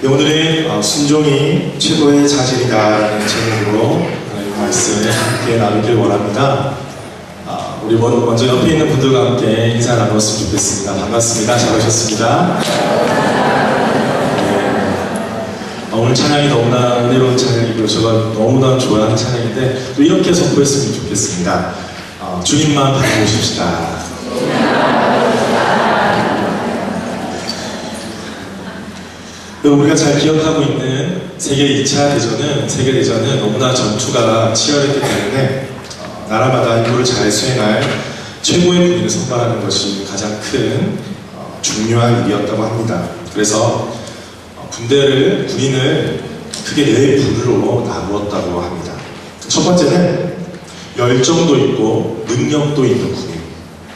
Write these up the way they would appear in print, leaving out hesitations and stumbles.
네, 오늘은 순종이 최고의 자질이다라는 제목으로 하나님 말씀 함께 나누길 원합니다. 우리 먼저 옆에 있는 분들과 함께 인사 나눴으면 좋겠습니다. 반갑습니다. 잘 오셨습니다. 네, 오늘 찬양이 너무나 은혜로운 찬양이고요. 제가 너무나 좋아하는 찬양인데 또 이렇게 선포했으면 좋겠습니다. 주님만 바라보십시다. 우리가 잘 기억하고 있는 세계 2차 세계대전은 너무나 전투가 치열했기 때문에 나라마다 임무를 잘 수행할 최고의 군인을 선발하는 것이 가장 큰 중요한 일이었다고 합니다. 그래서 군인을 크게 네 부류로 나누었다고 합니다. 첫 번째는 열정도 있고 능력도 있는 군인.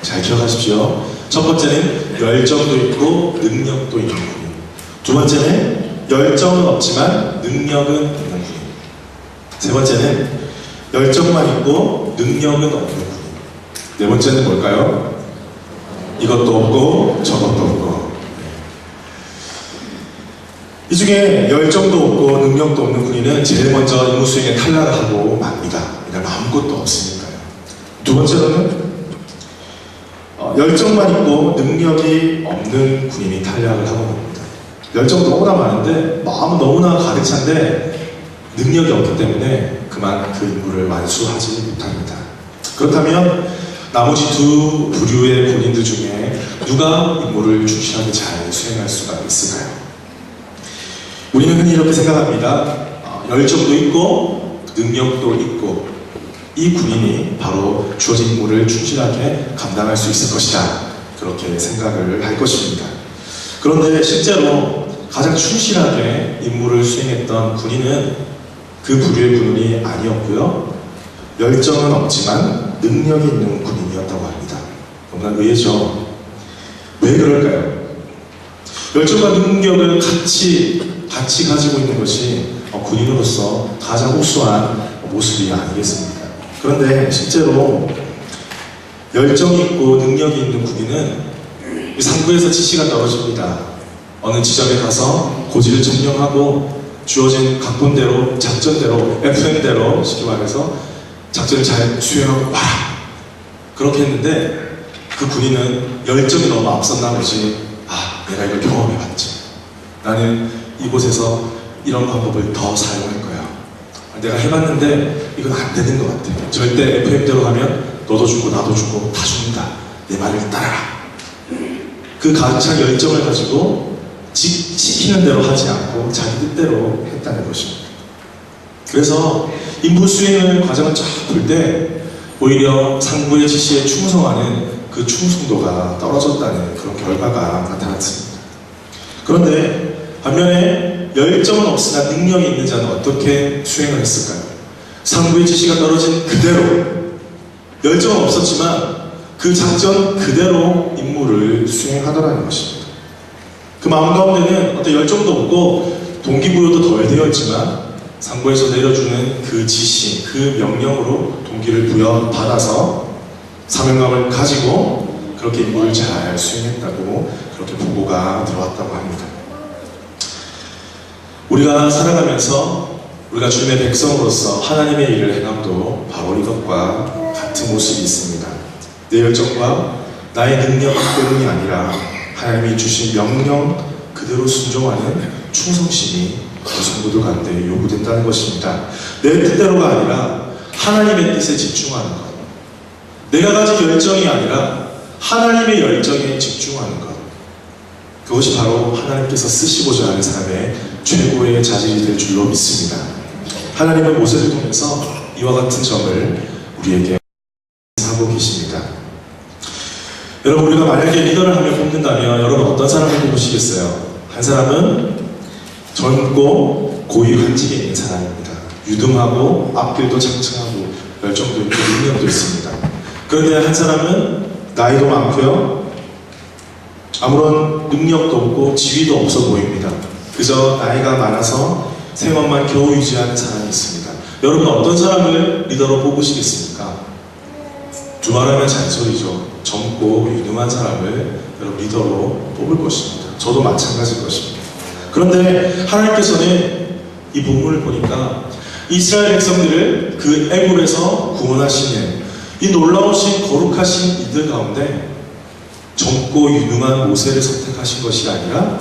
잘 기억하십시오. 첫 번째는 열정도 있고 능력도 있는 군인. 두 번째는 열정은 없지만 능력은 있는 군인. 세 번째는 열정만 있고 능력은 없는 군인. 네 번째는 뭘까요? 이것도 없고 저것도 없고. 이 중에 열정도 없고 능력도 없는 군인은 제일 먼저 임무 수행에 탈락을 하고 맙니다. 왜냐하면 아무것도 없으니까요. 두 번째로는 열정만 있고 능력이 없는 군인이 탈락을 하고 맙니다. 열정도 너무나 많은데 마음은 너무나 가득 찬데 능력이 없기 때문에 그만 그 임무를 완수하지 못합니다. 그렇다면 나머지 두 부류의 군인들 중에 누가 임무를 충실하게 잘 수행할 수가 있을까요? 우리는 흔히 이렇게 생각합니다. 열정도 있고 능력도 있고 이 군인이 바로 주어진 임무를 충실하게 감당할 수 있을 것이다. 그렇게 생각을 할 것입니다. 그런데 실제로 가장 충실하게 임무를 수행했던 군인은 그 부류의 군인이 아니었고요. 열정은 없지만 능력이 있는 군인이었다고 합니다. 너무나 의외죠. 왜 그럴까요? 열정과 능력을 같이 가지고 있는 것이 군인으로서 가장 우수한 모습이 아니겠습니까? 그런데 실제로 열정이 있고 능력이 있는 군인은 상부에서 지시가 떨어집니다. 어느 지점에 가서 고지를 점령하고 주어진 각본대로, 작전대로, FM대로 쉽게 말해서 작전을 잘 수행하고 와라. 그렇게 했는데 그 군인은 열정이 너무 앞섰나 보지. 내가 이걸 경험해봤지. 나는 이곳에서 이런 방법을 더 사용할 거야. 내가 해봤는데 이건 안 되는 것 같아. 절대 FM대로 하면 너도 죽고 나도 죽고 다 죽는다. 내 말을 따라라. 그 가득 열정을 가지고 시키는 대로 하지 않고 자기 뜻대로 했다는 것입니다. 그래서 임무 수행을 과정을 쫙 볼 때 오히려 상부의 지시에 충성하는 그 충성도가 떨어졌다는 그런 결과가 나타났습니다. 그런데 반면에 열정은 없으나 능력이 있는 자는 어떻게 수행을 했을까요? 상부의 지시가 떨어진 그대로 열정은 없었지만 그 작전 그대로 임무를 수행하더라는 것입니다. 그 마음 가운데는 어떤 열정도 없고 동기부여도 덜 되었지만 상부에서 내려주는 그 지시, 그 명령으로 동기를 부여받아서 사명감을 가지고 그렇게 임무를 잘 수행했다고 그렇게 보고가 들어왔다고 합니다. 우리가 살아가면서 우리가 주님의 백성으로서 하나님의 일을 행함도 바로 이것과 같은 모습이 있습니다. 내 열정과 나의 능력 때문이 아니라 하나님이 주신 명령 그대로 순종하는 충성심이 우리 성도들 가운데 요구된다는 것입니다. 내 뜻대로가 아니라 하나님의 뜻에 집중하는 것. 내가 가진 열정이 아니라 하나님의 열정에 집중하는 것. 그것이 바로 하나님께서 쓰시고자 하는 사람의 최고의 자질이 될 줄로 믿습니다. 하나님은 모세를 통해서 이와 같은 점을 우리에게 하고 계십니다. 여러분, 우리가 만약에 리더를 하며 뽑는다면 여러분 어떤 사람을 뽑으시겠어요? 한 사람은 젊고 고위관직에 있는 사람입니다. 유능하고 앞길도 장창하고 열정도 있고 능력도 있습니다. 그런데 한 사람은 나이도 많고요. 아무런 능력도 없고 지위도 없어 보입니다. 그저 나이가 많아서 생업만 겨우 유지하는 사람이 있습니다. 여러분 어떤 사람을 리더로 뽑으시겠습니까? 두말하면 잔소리죠. 젊고 유능한 사람을 여러분 리더로 뽑을 것입니다. 저도 마찬가지일 것입니다. 그런데 하나님께서는 이 본문을 보니까 이스라엘 백성들을 그 애굽에서 구원하시는 이 놀라우신 거룩하신 이들 가운데 젊고 유능한 모세를 선택하신 것이 아니라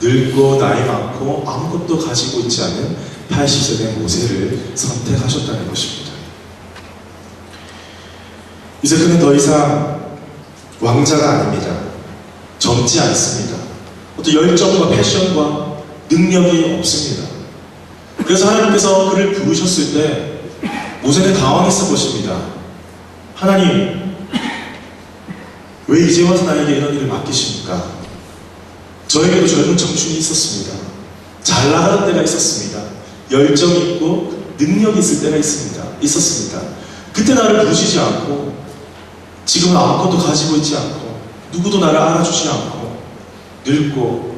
늙고 나이 많고 아무것도 가지고 있지 않은 80세 된 모세를 선택하셨다는 것입니다. 이제 그는 더 이상 왕자가 아닙니다. 젊지 않습니다. 어떤 열정과 패션과 능력이 없습니다. 그래서 하나님께서 그를 부르셨을 때 모세는 당황했을 것입니다. 하나님, 왜 이제 와서 나에게 이런 일을 맡기십니까? 저에게도 젊은 청춘이 있었습니다. 잘 나가는 때가 있었습니다. 열정이 있고 능력이 있을 때가 있었습니다. 그때 나를 부르시지 않고 지금은 아무것도 가지고 있지 않고 누구도 나를 알아주지 않고 늙고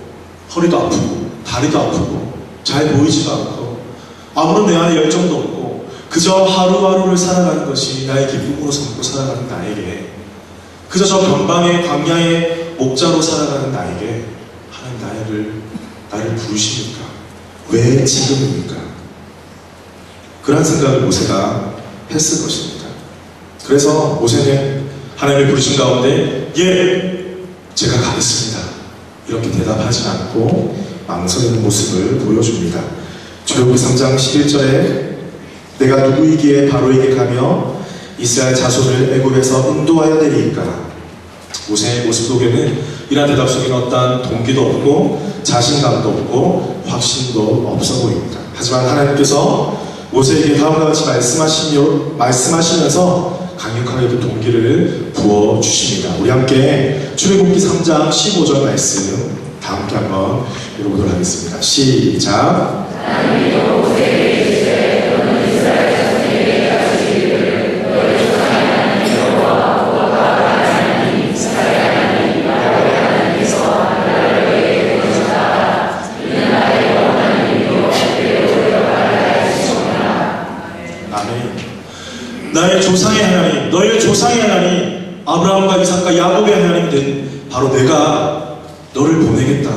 허리도 아프고 다리도 아프고 잘 보이지도 않고 아무런 내 안에 열정도 없고 그저 하루하루를 살아가는 것이 나의 기쁨으로 삼고 살아가는 나에게, 그저 저 변방의 광야의 목자로 살아가는 나에게 하나님 나를 부르십니까? 왜 지금입니까? 그런 생각을 모세가 했을 것입니다. 그래서 모세는 하나님의 부르신 가운데 예, 제가 가겠습니다, 이렇게 대답하지 않고 망설이는 모습을 보여줍니다. 출애굽기 3장 11절에 내가 누구이기에 바로에게 가며 이스라엘 자손을 애굽에서 인도하여 내리까? 모세의 모습 속에는 이러한 대답 속에는 어떠한 동기도 없고 자신감도 없고 확신도 없어 보입니다. 하지만 하나님께서 모세에게 다음과 같이 말씀하시면서 강력하게 그 동기를 부어주십니다. 우리 함께 출애굽기 3장 15절 말씀 다 함께 한번 읽어보도록 하겠습니다. 시작. 나의 조상의 하나님, 너의 조상의 하나님, 아브라함과 이삭과 야곱의 하나님 된 바로 내가 너를 보내겠다.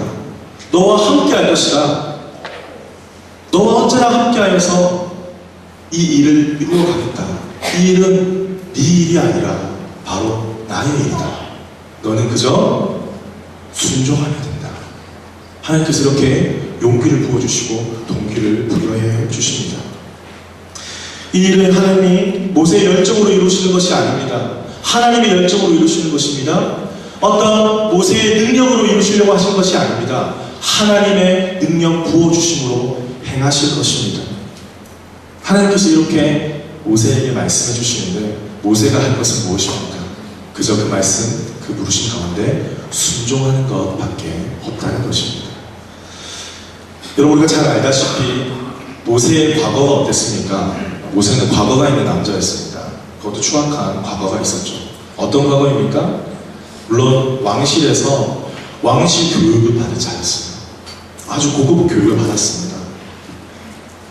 너와 함께 할 것이다. 너와 언제나 함께 하여서 이 일을 이루어 가겠다. 이 일은 네 일이 아니라 바로 나의 일이다. 너는 그저 순종하면 된다. 하나님께서 이렇게 용기를 부어주시고 동기를 부여해 주십니다. 이 일은 하나님이 모세의 열정으로 이루시는 것이 아닙니다. 하나님의 열정으로 이루시는 것입니다. 어떤 모세의 능력으로 이루시려고 하신 것이 아닙니다. 하나님의 능력 부어주심으로 행하실 것입니다. 하나님께서 이렇게 모세에게 말씀해 주시는데 모세가 할 것은 무엇입니까? 그저 그 말씀, 그 부르심 가운데 순종하는 것밖에 없다는 것입니다. 여러분, 우리가 잘 알다시피 모세의 과거가 어땠습니까? 모세는 과거가 있는 남자였습니다. 그것도 추악한 과거가 있었죠. 어떤 과거입니까? 물론 왕실에서 왕실 교육을 받은 자였어요. 아주 고급 교육을 받았습니다.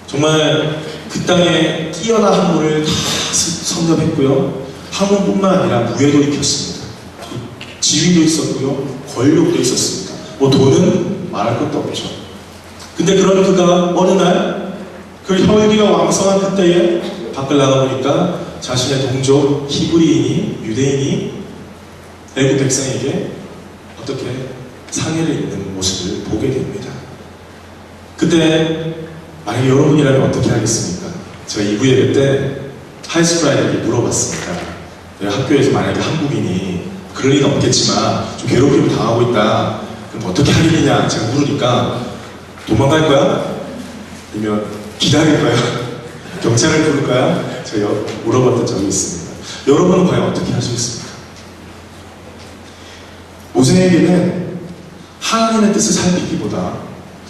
정말 그 땅에 뛰어난 학문을 다 섭렵했고요. 학문뿐만 아니라 무예도 익혔습니다. 지위도 있었고요. 권력도 있었습니다. 돈은 말할 것도 없죠. 근데 그런 그가 어느 날 그 혈기가 왕성한 그때에 밖을 나가보니까 자신의 동족 히브리인이, 유대인이 애굽 백성에게 어떻게 상해를 입는 모습을 보게 됩니다. 그때 만약에 여러분이라면 어떻게 하겠습니까? 제가 2부 예배 때 하이스쿨 아이들에게 물어봤습니다. 내가 학교에서 만약에 한국인이 그럴 리는 없겠지만 좀 괴롭힘을 당하고 있다, 그럼 어떻게 하겠느냐 제가 물으니까 도망갈 거야? 아니면 기다릴 거야? 경찰을 부를 거야? 제가 물어봤던 적이 있습니다. 여러분은 과연 어떻게 하시겠습니까? 모세에게는 하나님의 뜻을 살피기보다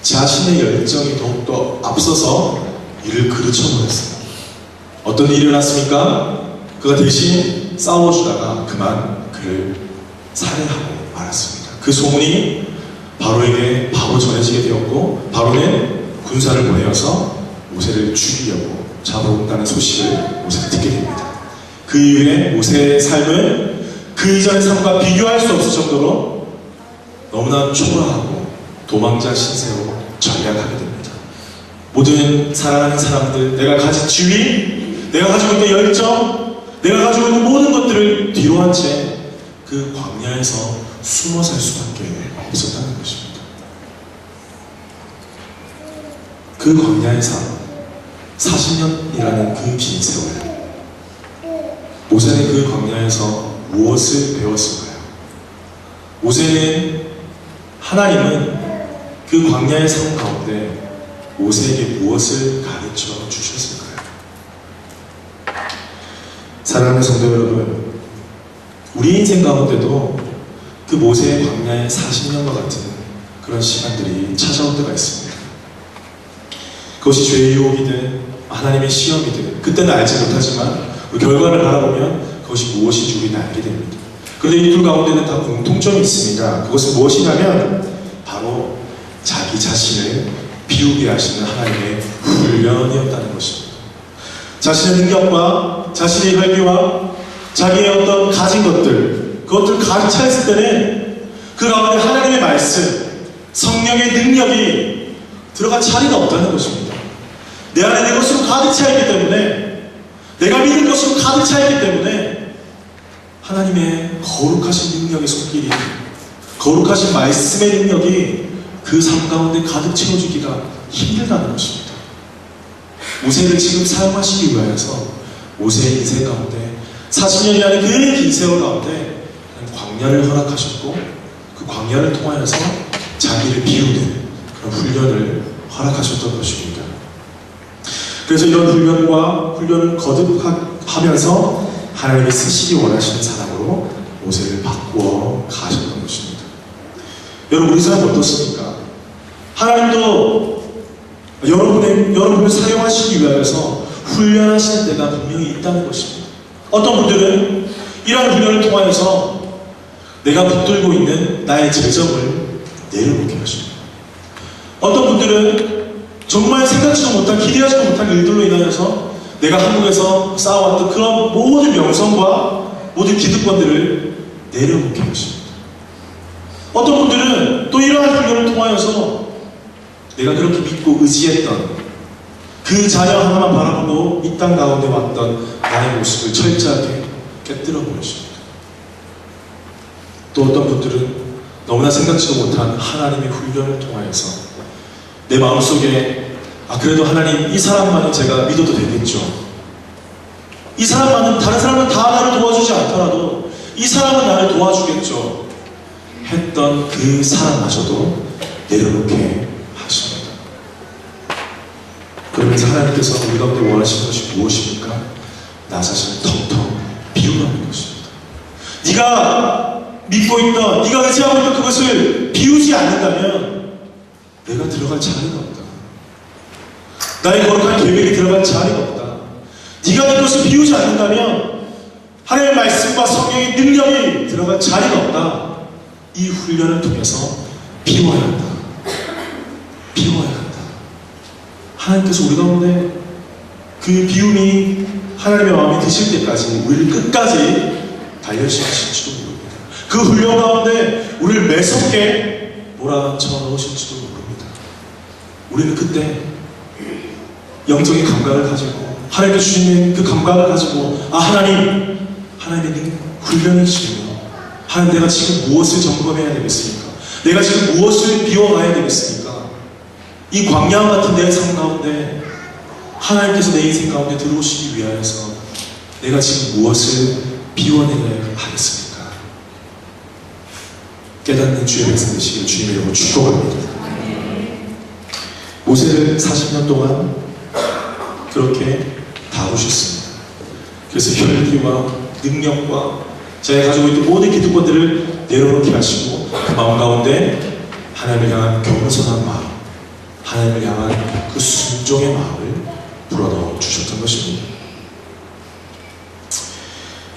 자신의 열정이 더욱더 앞서서 이를 그르쳐버렸어요. 어떤 일이 일어났습니까? 그가 대신 싸워주다가 그만 그를 살해하고 말았습니다. 그 소문이 바로에게 바로 전해지게 되었고 바로는 군사를 보내어서 모세를 죽이려고 잡아온다는 소식을 모세가 듣게 됩니다. 그 이후에 모세의 삶은 그 이전의 삶과 비교할 수 없을 정도로 너무나 초라하고 도망자 신세로 전략하게 됩니다. 모든 사랑하는 사람들, 내가 가진 지위, 내가 가지고 있는 열정, 내가 가지고 있는 모든 것들을 뒤로 한 채 그 광야에서 숨어 살 수밖에 없었다는 것입니다. 그 광야에서 40년이라는 그 긴 세월, 모세는 그 광야에서 무엇을 배웠을까요? 모세는, 하나님은 그 광야의 삶 가운데 모세에게 무엇을 가르쳐 주셨을까요? 사랑하는 성도 여러분, 우리 인생 가운데도 그 모세의 광야의 40년과 같은 그런 시간들이 찾아올 때가 있습니다. 그것이 죄의 유혹이든 하나님의 시험이든 그때는 알지 못하지만 그 결과를 바라보면 그것이 무엇인지 우리는 알게 됩니다. 그런데 이 둘 가운데는 다 공통점이 있습니다. 그것은 무엇이냐면 바로 자기 자신을 비우게 하시는 하나님의 훈련이었다는 것입니다. 자신의 능력과 자신의 혈기와 자기의 어떤 가진 것들, 그것들 가득 차있을 때는 그 가운데 하나님의 말씀, 성령의 능력이 들어갈 자리가 없다는 것입니다. 내 안에 내 것으로 가득 차있기 때문에, 내가 믿을 것으로 가득 차있기 때문에 하나님의 거룩하신 능력의 손길이, 거룩하신 말씀의 능력이 그 삶 가운데 가득 채워주기가 힘들다는 것입니다. 모세를 지금 사용하시기 위하여서 모세의 인생 가운데 40년이라는 그 긴 세월 가운데 광야를 허락하셨고, 그 광야를 통하여서 자기를 비우는 그런 훈련을 허락하셨던 것입니다. 그래서 이런 훈련을 거듭하면서 하나님이 쓰시기 원하시는 사람으로 모세를 바꾸어 가셨던 것입니다. 여러분, 우리 사람 어떻습니까? 하나님도 여러분을 사용하시기 위하여서 훈련하시는 때가 분명히 있다는 것입니다. 어떤 분들은 이러한 훈련을 통하여서 내가 붙들고 있는 나의 재정을 내려놓게 하십니다. 어떤 분들은 정말 생각지도 못한, 기대하지도 못한 일들로 인하여서 내가 한국에서 쌓아왔던 그런 모든 명성과 모든 기득권들을 내려놓게 하십니다. 어떤 분들은 또 이러한 훈련을 통하여서 내가 그렇게 믿고 의지했던 그 자녀 하나만 바라보고 이 땅 가운데 왔던 나의 모습을 철저하게 깨뜨려 버리십니다. 또 어떤 분들은 너무나 생각지도 못한 하나님의 훈련을 통하여서 내 마음속에 그래도 하나님, 이 사람만은 제가 믿어도 되겠죠. 이 사람만은, 다른 사람은 다 나를 도와주지 않더라도 이 사람은 나를 도와주겠죠 했던 그 사람마저도 내려놓게 하십니다. 그러면서 하나님께서 우리 가운데 원하시는 것이 무엇입니까? 나 자신을 텅텅 비우라는 것입니다. 네가 믿고 있던, 네가 의지하고 있던 그것을 비우지 않는다면 내가 들어갈 자리가 없다. 나의 거룩한 계획이 들어갈 자리가 없다. 네가 이것을 비우지 않는다면 하나님의 말씀과 성령의 능력이 들어갈 자리가 없다. 이 훈련을 통해서 비워야 한다. 비워야 한다. 하나님께서 우리 가운데 그 비움이 하나님의 마음에 드실 때까지 우리를 끝까지 단련시키실지도 모릅니다. 그 훈련 가운데 우리를 매섭게 몰아쳐 넣으실지도 모릅니다. 우리는 그때 영적인 감각을 가지고, 하나님께 주시는 그 감각을 가지고 하나님의 훈련이 주시며, 하나님, 내가 지금 무엇을 점검해야 되겠습니까? 내가 지금 무엇을 비워가야 되겠습니까? 이 광야 같은 내 삶 가운데 하나님께서 내 인생 가운데 들어오시기 위하여서 내가 지금 무엇을 비워내야 하겠습니까? 깨닫는 주의 백성 되시길 주님의 이름으로 축복합니다. 모세를 40년 동안 그렇게 다루셨습니다. 그래서 혈기와 능력과 자기가 가지고 있는 모든 기득권들을 내려놓게 하시고, 그 마음 가운데 하나님을 향한 겸손한 마음, 하나님을 향한 그 순종의 마음을 불어넣어 주셨던 것입니다.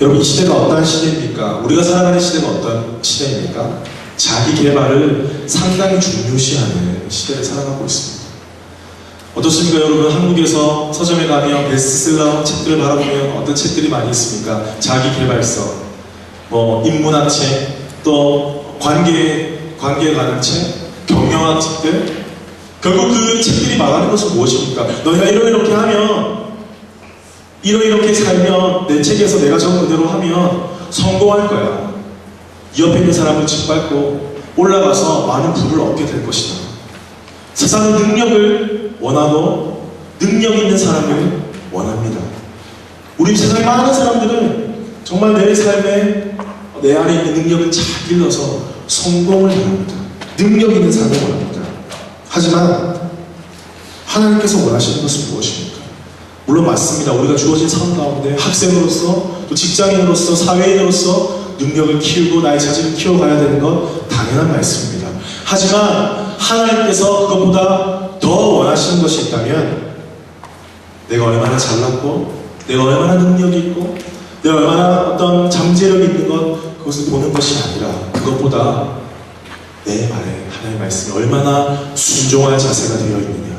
여러분, 이 시대가 어떠한 시대입니까? 우리가 살아가는 시대가 어떤 시대입니까? 자기 개발을 상당히 중요시하는 시대를 살아가고 있습니다. 어떻습니까? 여러분, 한국에서 서점에 가면 베스트셀러 책들을 바라보면 어떤 책들이 많이 있습니까? 자기개발서, 인문학 책, 또 관계에 관한 책, 경영학 책들, 결국 그 책들이 말하는 것은 무엇입니까? 너희가 이렇게 하면, 이렇게 살면, 내 책에서 내가 적은 그대로 하면 성공할 거야. 이 옆에 있는 사람을 짓밟고 올라가서 많은 부를 얻게 될 것이다. 세상은 능력을 원하고 능력 있는 사람을 원합니다. 우리 세상에 많은 사람들은 정말 내 삶에 내 안에 있는 능력을 잘 길러서 성공을 원합니다. 능력 있는 삶을 원합니다. 하지만 하나님께서 원하시는 것은 무엇입니까? 물론 맞습니다. 우리가 주어진 삶 가운데 학생으로서 또 직장인으로서 사회인으로서 능력을 키우고 나의 자질을 키워가야 되는 건 당연한 말씀입니다. 하지만 하나님께서 그것보다 더 원하시는 것이 있다면 내가 얼마나 잘났고 내가 얼마나 능력이 있고 내가 얼마나 어떤 잠재력이 있는 것 그것을 보는 것이 아니라 그것보다 내 말에 하나님의 말씀이 얼마나 순종할 자세가 되어 있느냐,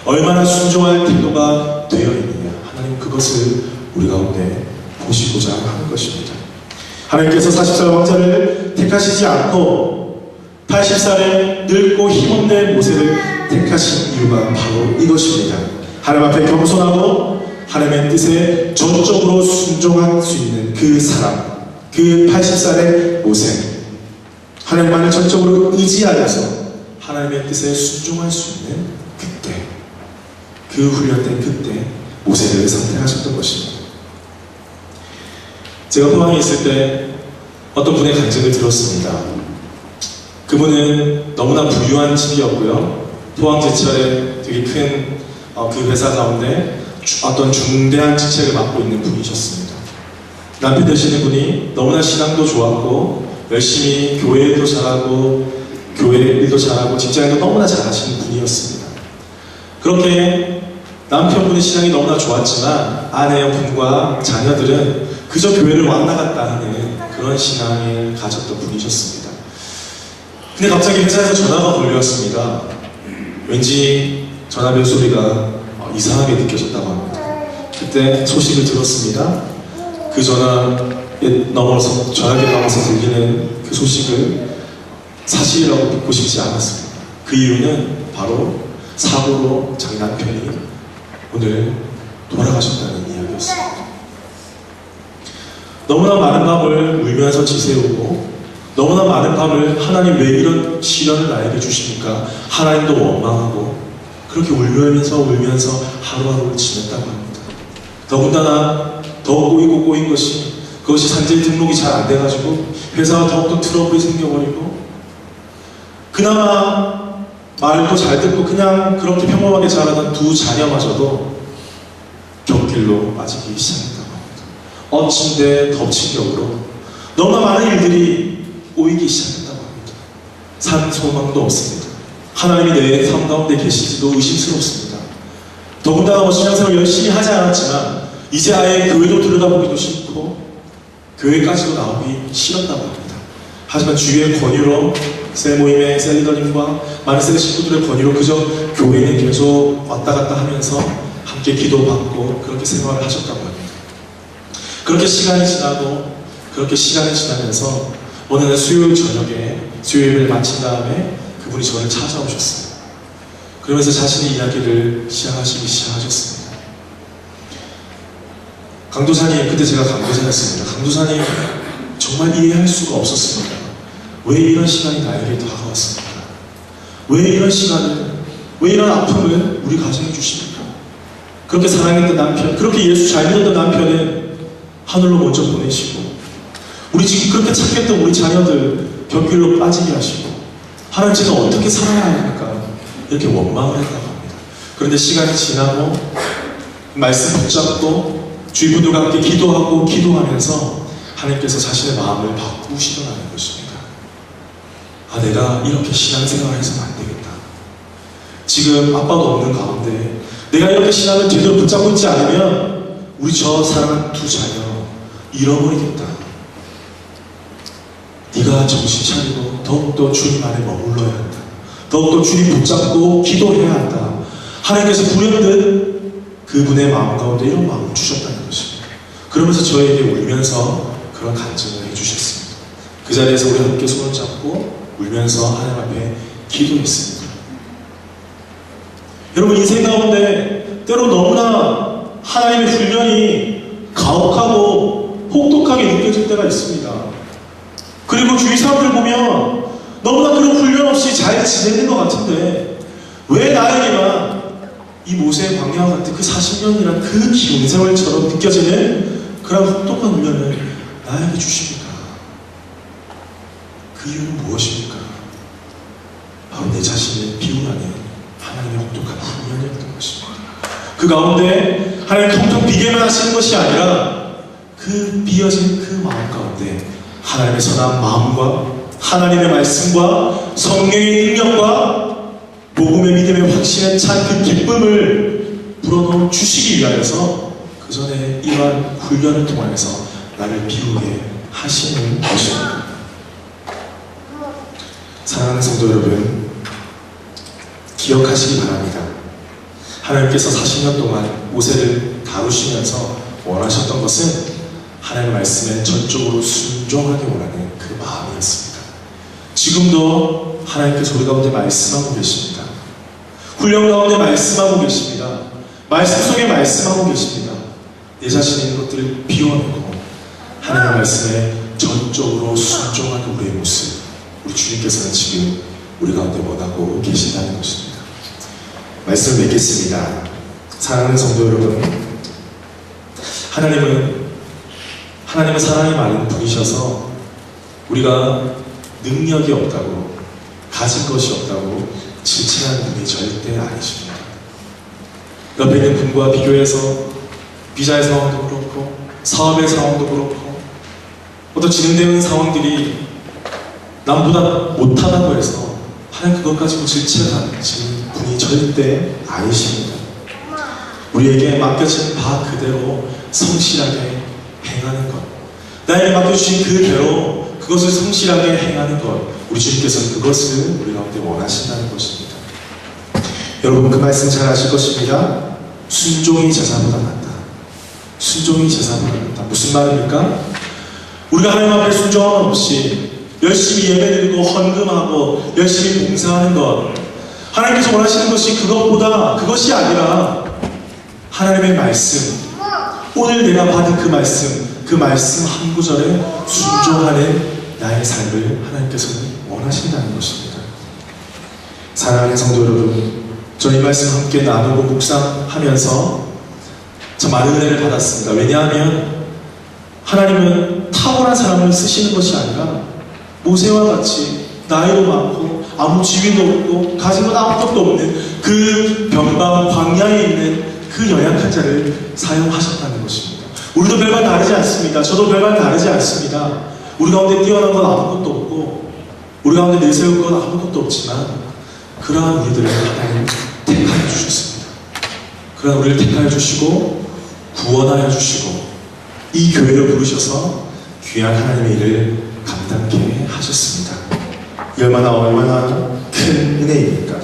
얼마나 순종할 태도가 되어 있느냐, 하나님 그것을 우리 가운데 보시고자 하는 것입니다. 하나님께서 40살 왕자를 택하시지 않고 80살에 늙고 힘없는 모세를 택하신 이유가 바로 이것입니다. 하나님 앞에 겸손하고 하나님의 뜻에 전적으로 순종할 수 있는 그 사람, 그 80살의 모세, 하나님만을 전적으로 의지하여서 하나님의 뜻에 순종할 수 있는 그때, 그 훈련된 그때 모세를 선택하셨던 것입니다. 제가 포항에 있을 때 어떤 분의 간증을 들었습니다. 그분은 너무나 부유한 집이었고요. 포항제철에 되게 큰 그 회사 가운데 어떤 중대한 직책을 맡고 있는 분이셨습니다. 남편 되시는 분이 너무나 신앙도 좋았고 열심히 교회 일도 잘하고 교회 일도 잘하고 직장도 너무나 잘하시는 분이었습니다. 그렇게 남편분의 신앙이 너무나 좋았지만 아내분과 자녀들은 그저 교회를 왔다 갔다 하는 그런 신앙을 가졌던 분이셨습니다. 근데 갑자기 회사에서 전화가 걸려왔습니다. 왠지 전화벨 소리가 이상하게 느껴졌다고 합니다. 그때 소식을 들었습니다. 그 전화기에 넘어서 들리는 그 소식을 사실이라고 믿고 싶지 않았습니다. 그 이유는 바로 사고로 자기 남편이 오늘 돌아가셨다는 이야기였습니다. 너무나 많은 밤을 울면서 지새우고 너무나 많은 밤을 하나님 왜 이런 시련을 나에게 주십니까? 하나님도 원망하고 그렇게 울면서 하루하루를 지냈다고 합니다. 더군다나 더 꼬인 것이 그것이 산재 등록이 잘 안 돼가지고 회사가 더욱더 트러블이 생겨버리고 그나마 말도 잘 듣고 그냥 그렇게 평범하게 자라던 두 자녀마저도 곁길로 빠지기 시작했다고 합니다. 엎친 데 덮친 격으로 너무나 많은 일들이 꼬이기 시작했다고 합니다. 산 소망도 없습니다. 하나님이 내 삶 가운데 계신지도 의심스럽습니다. 더군다나 신앙생활을 열심히 하지 않았지만 이제 아예 교회도 들여다보기도 싫고 교회까지도 나오기 싫었다고 합니다. 하지만 주위의 권유로 셀모임의 셀리더님과 많은 셀 식구들의 권유로 그저 교회에 계속 왔다 갔다 하면서 함께 기도받고 그렇게 생활을 하셨다고 합니다. 그렇게 시간이 지나고 그렇게 시간이 지나면서 어느 날 수요일 저녁에 수요일을 마친 다음에 그분이 저를 찾아오셨어요. 그러면서 자신의 이야기를 시작하셨습니다. 강도사님, 그때 제가 강도사였습니다. 강도사님, 정말 이해할 수가 없었습니다. 왜 이런 시간이 나에게 다가왔습니까? 왜 이런 시간을, 왜 이런 아픔을 우리 가정에 주십니까? 그렇게 사랑했던 남편, 그렇게 예수 잘 믿었던 남편은 하늘로 먼저 보내시고 우리 지금 그렇게 착했던 우리 자녀들 곁길로 빠지게 하시고 하나님 제가 어떻게 살아야 합니까? 이렇게 원망을 했다고 합니다. 그런데 시간이 지나고 말씀 붙잡고 주위 분들과 함께 기도하면서 하나님께서 자신의 마음을 바꾸시더라는 것입니다. 아, 내가 이렇게 신앙생활을 해서는 안 되겠다. 지금 아빠도 없는 가운데 내가 이렇게 신앙을 제대로 붙잡고 있지 않으면 우리 저 사랑하는 두 자녀 잃어버리겠다. 네가 정신 차리고 더욱더 주님 안에 머물러야 한다. 더욱더 주님 붙잡고 기도해야 한다. 하나님께서 불현듯 그분의 마음 가운데 이런 마음을 주셨다는 것입니다. 그러면서 저에게 울면서 그런 간증을 해주셨습니다. 그 자리에서 우리 함께 손을 잡고 울면서 하나님 앞에 기도했습니다. 여러분, 인생 가운데 때로 너무나 하나님의 훈련이 가혹하고 혹독하게 느껴질 때가 있습니다. 그리고 주위 사람들 보면 너무나 그런 훈련 없이 잘 지내는 것 같은데 왜 나에게만 이 모세의 광야와 같은 그 40년이란 그 긴 세월처럼 느껴지는 그런 혹독한 훈련을 나에게 주십니까? 그 이유는 무엇입니까? 바로 내 자신을 비우라는 하나님의 혹독한 훈련이었던 것입니다. 그 가운데 하나님 통통 비게만 하시는 것이 아니라 그 비어진 그 마음 가운데 하나님의 선한 마음과 하나님의 말씀과 성령의 능력과 복음의 믿음의 확신에 찬 그 기쁨을 불어넣어 주시기 위하여서 그 전에 이러한 훈련을 통하여서 나를 비우게 하시는 것입니다. 사랑하는 성도 여러분, 기억하시기 바랍니다. 하나님께서 40년 동안 모세를 다루시면서 원하셨던 것은 하나님의 말씀에 전적으로 순종하게 원하는 그 마음이었습니다. 지금도 하나님께서 우리 가운데 말씀하고 계십니다. 훈련 가운데 말씀하고 계십니다. 말씀 속에 말씀하고 계십니다. 내 자신의 있는 것들을 비워내고 하나님의 말씀에 전적으로 순종하는 우리의 모습, 우리 주님께서는 지금 우리 가운데 원하고 계신다는 것입니다. 말씀을 맺겠습니다. 사랑하는 성도 여러분, 하나님은 사랑이 많은 분이셔서 우리가 능력이 없다고, 가진 것이 없다고 질책하는 분이 절대 아니십니다. 옆에 있는 분과 비교해서 비자의 상황도 그렇고 사업의 상황도 그렇고 어떤 진행되는 상황들이 남보다 못하다고 해서 하나님 그것 가지고 질책하는 분이 절대 아니십니다. 우리에게 맡겨진 바 그대로 성실하게 행하는 것, 나에게 맡겨주신 그대로 그것을 성실하게 행하는 것, 우리 주님께서는 그것을 우리 가운데 원하신다는 것입니다. 여러분, 그 말씀 잘 아실 것입니다. 순종이 제사보다 낫다. 순종이 제사보다 낫다. 무슨 말입니까? 우리가 하나님 앞에 순종함 없이 열심히 예배드리고 헌금하고 열심히 봉사하는 것, 하나님께서 원하시는 것이 그것이 아니라 하나님의 말씀, 오늘 내가 받은 그 말씀 한 구절에 순종하는 나의 삶을 하나님께서는 원하신다는 것입니다. 사랑하는 성도 여러분, 저는 이 말씀 함께 나누고 묵상하면서 참 많은 은혜를 받았습니다. 왜냐하면 하나님은 탁월한 사람을 쓰시는 것이 아니라 모세와 같이 나이도 많고 아무 지위도 없고 가진 건 아무것도 없는 그 변방 광야에 있는 그 연약한 자를 사용하셨다는 것입니다. 우리도 별반 다르지 않습니다. 저도 별반 다르지 않습니다. 우리 가운데 뛰어난 건 아무것도 없고 우리 가운데 내세울 건 아무것도 없지만 그러한 우리들을 하나님 택하여 주셨습니다. 그러한 우리를 택하여 주시고 구원하여 주시고 이 교회를 부르셔서 귀한 하나님의 일을 감당케 하셨습니다. 얼마나 큰 은혜입니까?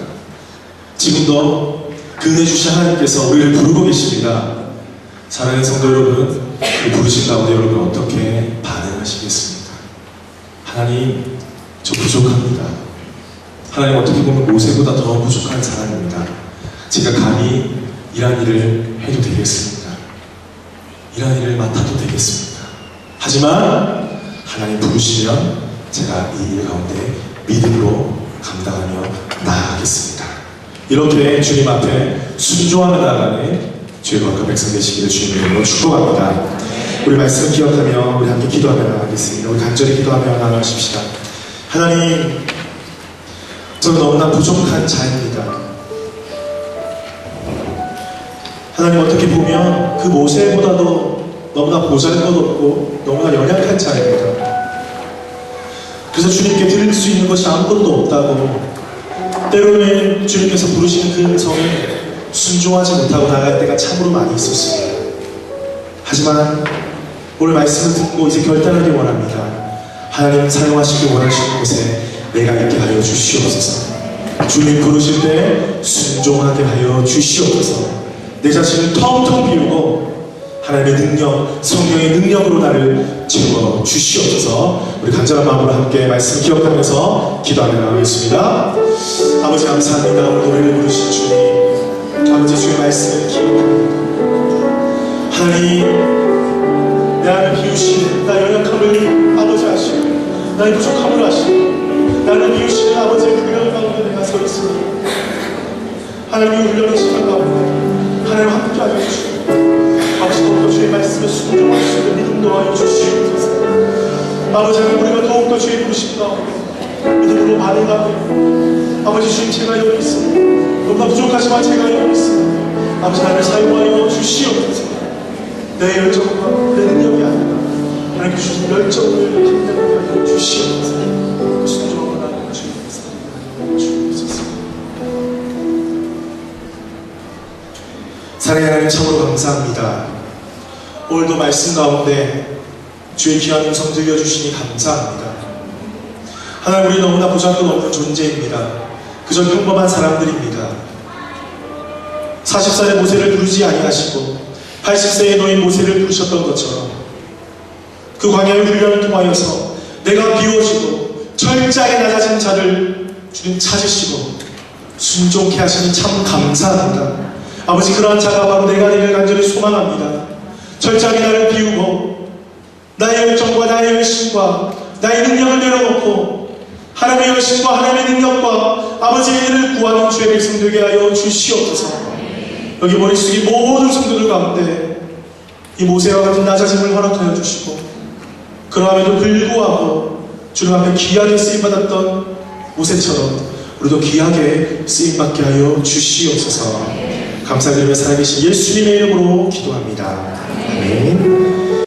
지금도 그 은혜 주신 하나님께서 우리를 부르고 계십니다. 사랑하는 성도 여러분, 그 부르신 가운데 여러분 어떻게 반응하시겠습니까? 하나님, 저 부족합니다. 하나님, 어떻게 보면 모세보다 더 부족한 사람입니다. 제가 감히 이런 일을 해도 되겠습니다. 이런 일을 맡아도 되겠습니다. 하지만 하나님 부르시면 제가 이 일 가운데 믿음으로 감당하며 나아가겠습니다. 이렇게 주님 앞에 순종하며 나아가는 주의 거룩한 백성 되시기를 주님의 이름으로 축복합니다. 우리 말씀을 기억하며 우리 함께 기도하며 나아가겠습니다. 우리 간절히 기도하며 나아가십시다. 하나님, 저는 너무나 부족한 자입니다. 하나님, 어떻게 보면 그 모세보다도 너무나 보잘것없고 너무나 연약한 자입니다. 그래서 주님께 드릴 수 있는 것이 아무것도 없다고, 때로는 주님께서 부르시는 그 음성에 순종하지 못하고 나갈 때가 참으로 많이 있었습니다. 하지만 오늘 말씀을 듣고 이제 결단하기 원합니다. 하나님 사용하시기 원하시는 곳에 내가 있게 하여 주시옵소서. 주님 부르실 때 순종하게 하여 주시옵소서. 내 자신을 텅텅 비우고 하나님의 능력, 성령의 능력으로 나를 채워 주시옵소서. 우리 간절한 마음으로 함께 말씀을 기억하면서 기도하며 나가겠습니다. 아버지 감사합니다. 오늘 우리를 부르신 주님, 아버지 주의 말씀을 기억합니다. 하나님, 나를 비우시는 나의 연약함을 아버지 아시고 나의 부족함을 아시고 나를 비우시는 아버지의 훈련 가운데 내가 서 있습니다. 하나님, 이 훈련의 시간 가운데 하나님 함께 하여 주시고 아버지 더욱더 주의 말씀에 순종할 수 있는 믿음도 하여 주시옵소서. 아버지 하나님, 우리가 더욱더 주의 부르심 가운데 믿음으로 반응하며 아버지 주님, 제가 여기 있습니다. 너무나 부족하지만 제가 여기 있습니다. 아버지 나를 사용하여 주시옵소서. 내 열정과 내 능력이 아니라 하나님 주신 열정을 감당하게 하여 주시옵소서. 그 순종을 하여 주옵소서. 사랑하는 하나님, 참으로 감사합니다. 오늘도 말씀 가운데 주의 귀한 음성 들려주시니 감사합니다. 하나님, 우리 너무나 보잘것 없는 존재입니다. 그저 평범한 사람들입니다. 40살의 모세를 부르지 아니하시고 80세의 노인 모세를 부르셨던 것처럼 그 광야의 훈련을 통하여서 내가 비워지고 철저하게 낮아진 자를 주님 찾으시고 순종케 하시니 참 감사합니다. 아버지, 그러한 자가 바로 내가 되길 간절히 소망합니다. 철저하게 나를 비우고 나의 열정과 나의 열심과 나의 능력을 내려놓고 하나님의 열심과 하나님의 능력과 아버지의 일을 구하는 주의 백성 되게 하여 주시옵소서. 여기 머리 숙이 모든 성도들 가운데 이 모세와 같은 낮아짐을 허락하여 주시고 그러함에도 불구하고 주님 앞에 귀하게 쓰임받았던 모세처럼 우리도 귀하게 쓰임받게 하여 주시옵소서. 감사드리며 살아계신 예수님의 이름으로 기도합니다. 아멘.